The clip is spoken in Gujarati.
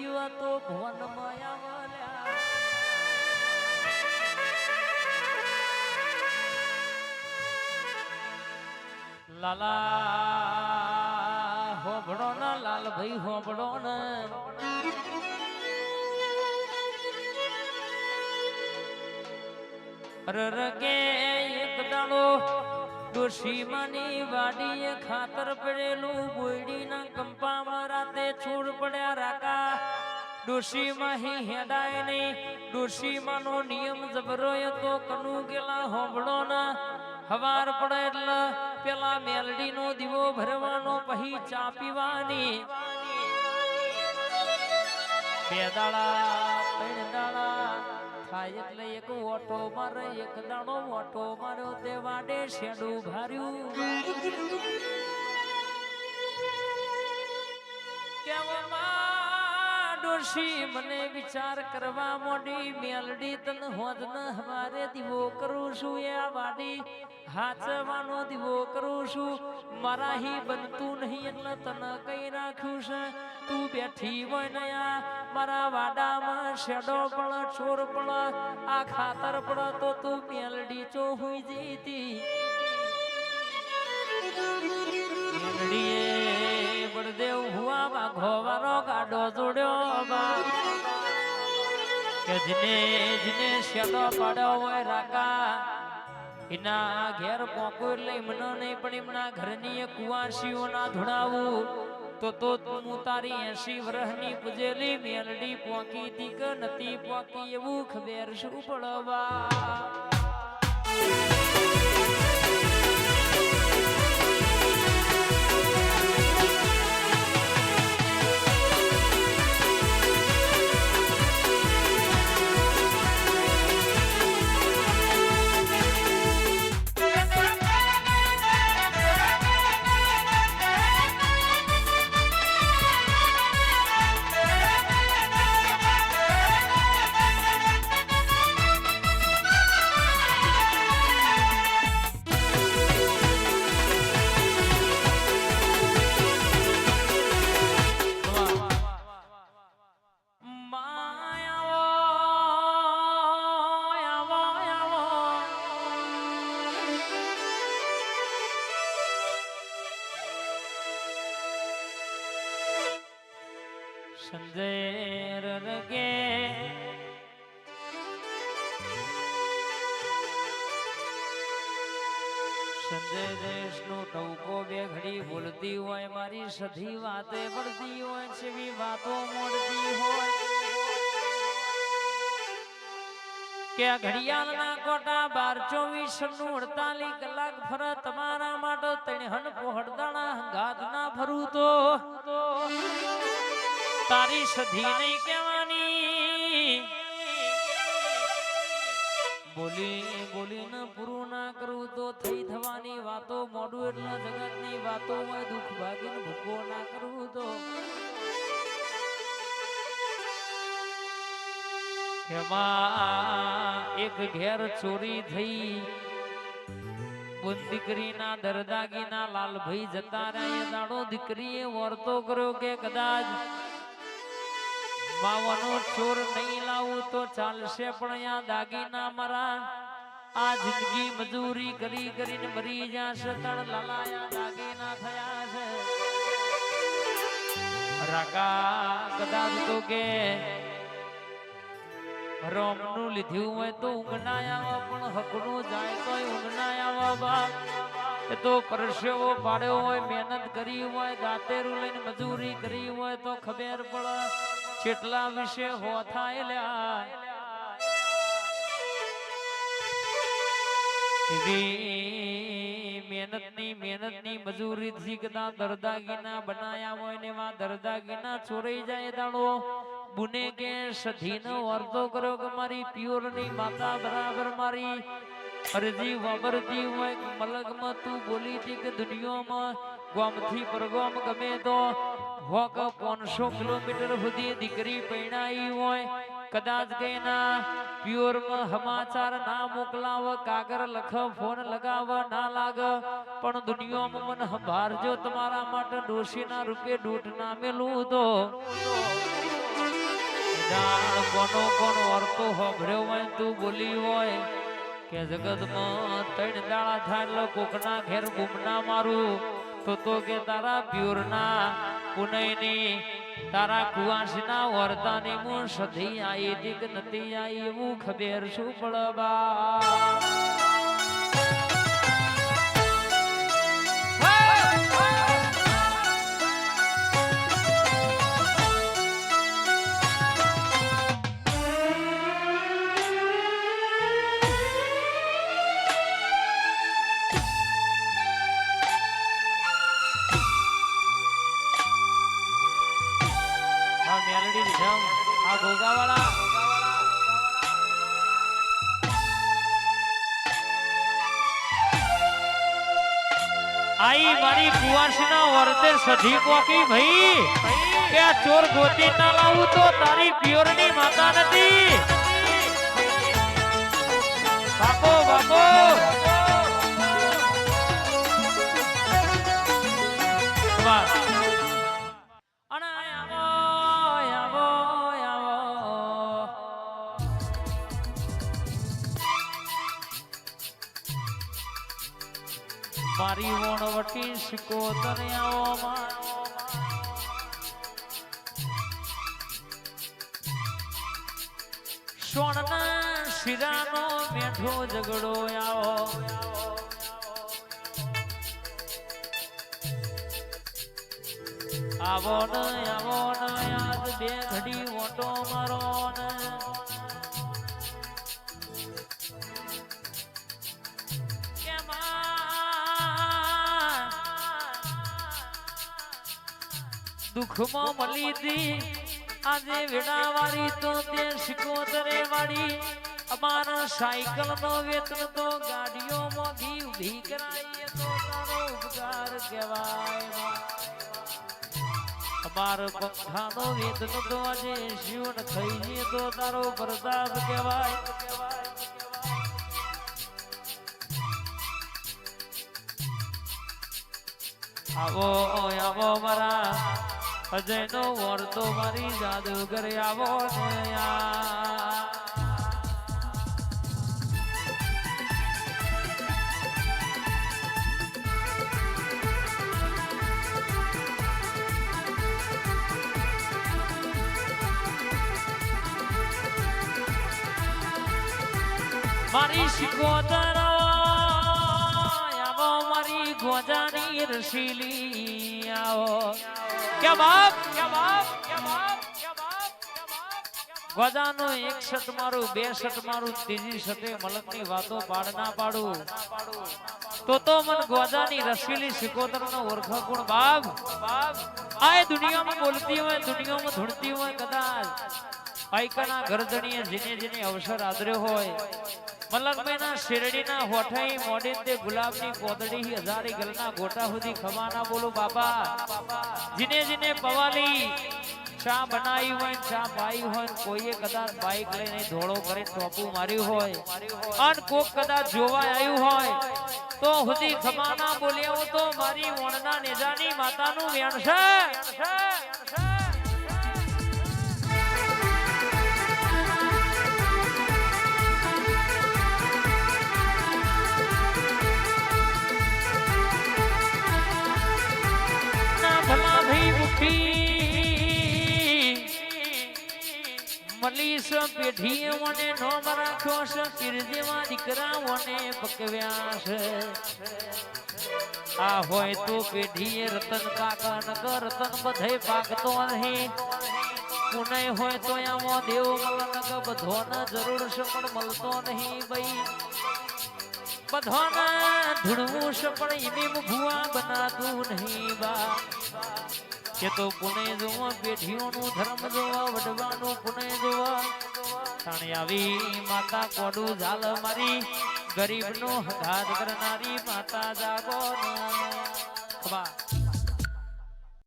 દીવા તો ભવન માયા લાલા હોબળો ના લાલ ભાઈ હોબળો ને રરગે એક દાડો ડોશીમાની વાડીએ ખાતર પડેલું બોયડીના કંપામાં રાતે છોડ પડ્યા રાકા ડોશીમાં હેડાય નહીં ડોશીમાનો નિયમ જબરો તો કનુ ગેલા હોબળો ના હવાર પડે એટલે પેલા મેલડી નો દીવો ભરવાનો પછી ચા પીવાની બે દાડા ત્રણ દાડા થાય એટલે એક ઓટો મારે એક દાડો ઓટો માર્યો તે વાડે શેડું ભાર્યું ડોશી મને વિચાર કરવા મોડી મેલડી તન હોદ ન હવારે દીવો કરું છું એ આ વાડી હાચવાનો દીવો કરું છું મારા હી બનતું નહીં એટલે તને કઈ રાખ્યું છે તું બેઠી હોય ને મારા વાડામાં શેડો પડ ચોર પડ આ ખાતર પડ તો તું મેલડી ચો હુઈ જીતી મેલડીએ બળદેવ હુઆ વાઘો વારો ગાડો જોડ્યો કે જીને શેડો પાડ્યો હોય રાકા એના ઘેર પોકો એટલે મને નહીં પણ એમના ઘરની કુવાસીઓના ધોડાવું તો તું તારી 80 વર્ષની પૂજેલી મેલડી પોકી તી કે નથી પોકી એવું ખબર શું પડવા સંજય રરગે સંજય દેશનો ટવકો બે ઘડી બોલતી હોય મારી સધી વાતે પડતી હોય છેવી વાતો મોડતી હોય કે ઘડિયાળના કોટા 12-24-48 કલાક ફરે તમારા માટે તણહન પોહડદાણા હંગાત ના ફરું તો તારી સધી નહીં કહેવાની બોલી ને પૂરું ના કરું તો થઈ થવાની વાતો મોડું એટલે જગતની વાતો માં દુઃખ ભાગીને ભૂકો ના કરું તો એક ઘેર ચોરી થઈ બોન દીકરીના દરદાગીના લાલભાઈ જતા રહ્યા દાડો દીકરીએ વર્તો કર્યો કે કદાચ માવાનો ચોર નહીં લાવું તો ચાલશે પણ આ દાગીના મારા આ જિંદગી મજૂરી કરી કરીને મરી જશે તણ લાલાયા દાગીના થયા છે રાકા કદાચ તો કે રોમનું લીધું હોય તો ઊંઘ ના આવે પણ હકનું જાય તો ઊંઘ ના આવે બાપ એ તો પરસેવો પાડ્યો હોય મહેનત કરી હોય દાંતેરું લઈને મજૂરી કરી હોય તો ખબર પડે કેટલા વિશે હો થાય લ્યા મહેનતની મજૂરી થી કદા દરદાગીના બનાયા હોય ને એવા દરદાગીના ચોરાઈ જાય દાડો બુને કે સધીનો અર્ધો કર્યો કે મારી પ્યોર ની માતા બરાબર મારી અરજી વાબરતી હોય મલગમાં તું બોલી હતી કે દુનિયામાં ગોમથી પરગોમ ગમે તો 500 કિલોમીટર સુધી દીકરી પૈણાઈ હોય કદાચ ગઈના પ્યોર માં સમાચાર ના મોકલાવ કાગર લખ ફોન લગાવ ના લાગ પણ દુનિયામાં મન સંભાળજો તમારા માટે ડોશીના રૂપે દૂધ ના મેલું તો જાણ કોનો કોણ વર્તો હોભર્યો હોય તું બોલી હોય કે જગતમાં ત્રણ દાડા થાય એટલે કોકના ઘેર ગુમના મારું તો કે તારા પ્યોરના પુનયની તારા કુવાસના વર્તાની હું સધી આઈ દીક નથી આઈ એવું ખબર શું પડબા મેલડી રીધમ આ ગોગાવાળા આઈ મારી કુવાસના વર્તે સધી કોકી ભાઈ કે આ ચોર ગોતી ના લાવું તો તારી પિયોરની માતા નથી બાપો બાપો મારી વણવટી શિકોતરે આવો સોણના શિરાનો મેઠો ઝઘડો આવો આવો ને યાદ બે ઘડી ઓટો મારો ને દુઃખમાં મળી હતી આજે વેડાવાળી તો તે શિકોતરે વાળી અમારા સાયકલ નો વેતન તો ગાડીઓમાં ઘી ઉભી કરાઈએ તો તારો ઉપકાર કહેવાય અમારો પંખાનો વેતન તો આજે શિવન ખાઈએ તો તારો પ્રતાપ કહેવાય આવો આવો મારા અજય નો વર્તો મારી જાદુગર આવો ને મારી શિકોતર આવો મારી ગોજાની રસીલી આવો क्या बाप ગોજાનો એક શત મારું બે શત મારું ત્રીજી શતે મલકની વાતો પાડ ના પાડું તો મન ગોજાની રસીલી શિકોતર નો ઓળખો ગુણ બાપ આ દુનિયામાં બોલતી હોય દુનિયામાં ધૂળતી હોય કદાચ પાઈકાના ગરદણીએ જેને અવસર આદર્યો હોય મલકમેના શેરડીના હોઠાઈ મોડે તે ગુલાબની કોદડી હજારી ગલના ગોટા સુધી ખવાના બોલો બાપા જીને પવાલી ચા બનાવી હોય ચા પાઈ હોય કોઈએ કદાચ બાઈક લઈને ધોળો કરી ટોપું માર્યું હોય અન કોક કદાચ જોવા આવ્યું હોય તો સુધી ખવાના બોલ્યા તો મારી વણના નેજાની માતાનું વેણ છે મલીસ પેઢી મને નોમ રાખ્યો છે પીર જેવા દીકરાઓને પકવ્યા છે આ હોય તો પેઢીએ રતન કાકા નગર રતન બધે પાકતો નહીં પુનય હોય તો આમાં દેવ મલનગ બધોને જરૂર છે પણ મળતો નહીં ભાઈ બધોને ધૂળવું છે પણ ઈમીમ ભુવા બનાતું નહીં બા કે તો પુણે જોવા પેઢીઓનું ધર્મ જોવા વડવાનું પુણે જોવા થાણે આવી માતા કોડું ઝાલ મારી ગરીબનો હગાત કરનારી માતા જાગો ખબા